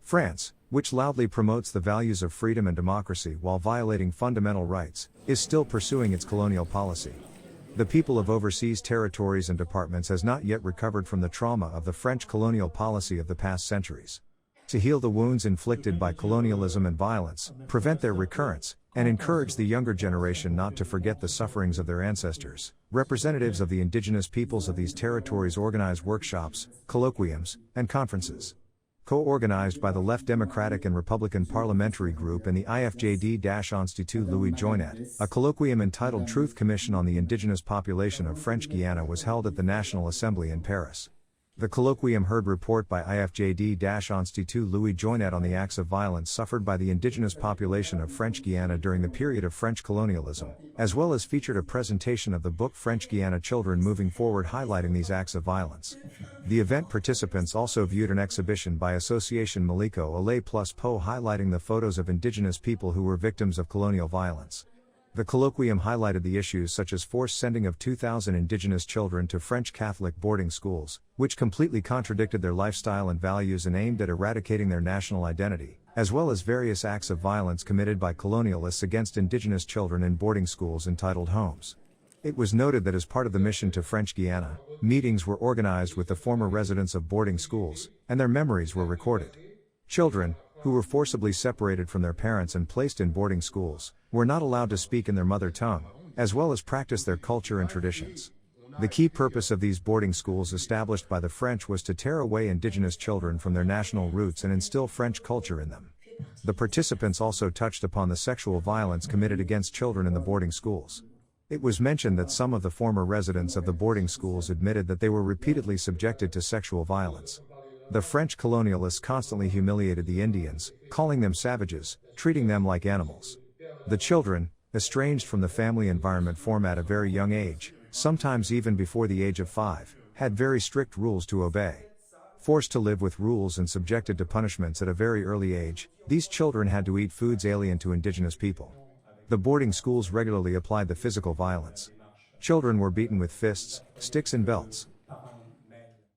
France, which loudly promotes the values of freedom and democracy while violating fundamental rights, is still pursuing its colonial policy. The people of overseas territories and departments has not yet recovered from the trauma of the French colonial policy of the past centuries. To heal the wounds inflicted by colonialism and violence, prevent their recurrence, and encourage the younger generation not to forget the sufferings of their ancestors, representatives of the indigenous peoples of these territories organize workshops, colloquiums, and conferences. Co-organized by the Left Democratic and Republican Parliamentary Group and the IFJD-Institut Louis Joinet, a colloquium entitled Truth Commission on the Indigenous Population of French Guiana was held at the National Assembly in Paris. The colloquium heard report by IFJD-Institut Louis Joinet on the acts of violence suffered by the indigenous population of French Guiana during the period of French colonialism, as well as featured a presentation of the book French Guiana Children Moving Forward highlighting these acts of violence. The event participants also viewed an exhibition by Association Maliko Alay plus Po highlighting the photos of indigenous people who were victims of colonial violence. The colloquium highlighted the issues such as forced sending of 2,000 indigenous children to French Catholic boarding schools, which completely contradicted their lifestyle and values and aimed at eradicating their national identity, as well as various acts of violence committed by colonialists against indigenous children in boarding schools entitled homes. It was noted that as part of the mission to French Guiana, meetings were organized with the former residents of boarding schools, and their memories were recorded. Children, who were forcibly separated from their parents and placed in boarding schools, were not allowed to speak in their mother tongue, as well as practice their culture and traditions. The key purpose of these boarding schools established by the French was to tear away indigenous children from their national roots and instill French culture in them. The participants also touched upon the sexual violence committed against children in the boarding schools. It was mentioned that some of the former residents of the boarding schools admitted that they were repeatedly subjected to sexual violence. The French colonialists constantly humiliated the Indians, calling them savages, treating them like animals. The children, estranged from the family environment formed at a very young age, sometimes even before the age of 5, had very strict rules to obey. Forced to live with rules and subjected to punishments at a very early age, these children had to eat foods alien to indigenous people. The boarding schools regularly applied the physical violence. Children were beaten with fists, sticks and belts.